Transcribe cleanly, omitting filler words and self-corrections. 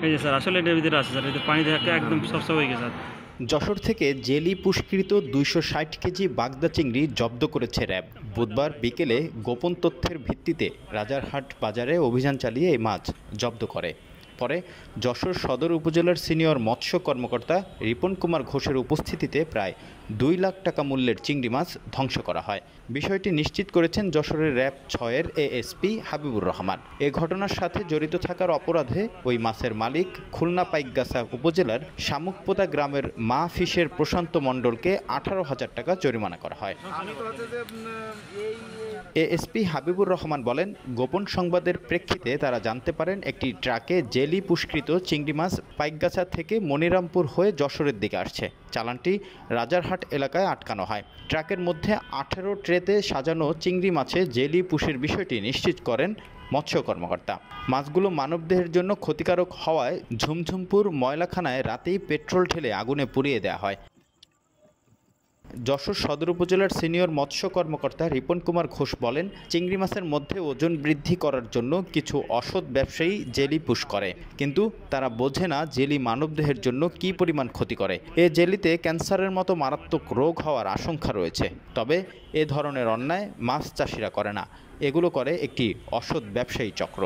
এই যে স্যার আসলে এটার ভিতরে আছে স্যার, এতে পানি দেখা একদম সব হয়ে গেছে স্যার। যশোর থেকে জেলি পুষ্কৃত 260 কেজি বাগদা চিংড়ি জব্দ করেছে র্যাব। বুধবার বিকেলে গোপন তথ্যের ভিত্তিতে রাজারহাট বাজারে অভিযান চালিয়ে এই মাছ জব্দ করে। পরে যশোর সদর উপজেলার সিনিয়র মৎস্য কর্মকর্তা রিপন কুমার ঘোষের উপস্থিতিতে প্রায় 2 লাখ টাকা মূল্যের চিংড়ি মাছ ধ্বংস করা হয়। বিষয়টি নিশ্চিত করেছেন যশোরের র্যাব 6-এর এএসপি হাবিবুর রহমান। এ ঘটনার সাথে জড়িত থাকার অপরাধে ওই মাছের মালিক খুলনা পাইকগাছা উপজেলার শামুকপোতা গ্রামের মা ফিশের প্রশান্ত মণ্ডলকে 18,000 টাকা জরিমানা করা হয়। এএসপি হাবিবুর রহমান বলেন, গোপন সংবাদের প্রেক্ষিতে তারা জানতে পারেন একটি ট্রাকে জেলি পুষ্কৃত চিংড়ি মাছ পাইকগাছা থেকে মনিরামপুর হয়ে যশোরের দিকে আসছে। চালানটি রাজারহাট এলাকায় আটকানো হয়। ট্রাকের মধ্যে 18 ট্রেতে সাজানো চিংড়ি মাছে জেলি পুষের বিষয়টি নিশ্চিত করেন মৎস্য কর্মকর্তা। মাছগুলো মানবদেহের জন্য ক্ষতিকারক হওয়ায় ঝুমঝুমপুর ময়লাখানায় রাতেই পেট্রোল ঢেলে আগুনে পুড়িয়ে দেওয়া হয়। যশোর সদর উপজেলার সিনিয়র মৎস্য কর্মকর্তা রিপন কুমার ঘোষ বলেন, চিংড়ি মাছের মধ্যে ওজন বৃদ্ধি করার জন্য কিছু অসৎ ব্যবসায়ী জেলি পুশ করে, কিন্তু তারা বোঝে না জেলি মানবদেহের জন্য কী পরিমাণ ক্ষতি করে। এ জেলিতে ক্যান্সারের মতো মারাত্মক রোগ হওয়ার আশঙ্কা রয়েছে। তবে এ ধরনের অন্যায় মাছ চাষিরা করে না, এগুলো করে একটি অসৎ ব্যবসায়ী চক্র।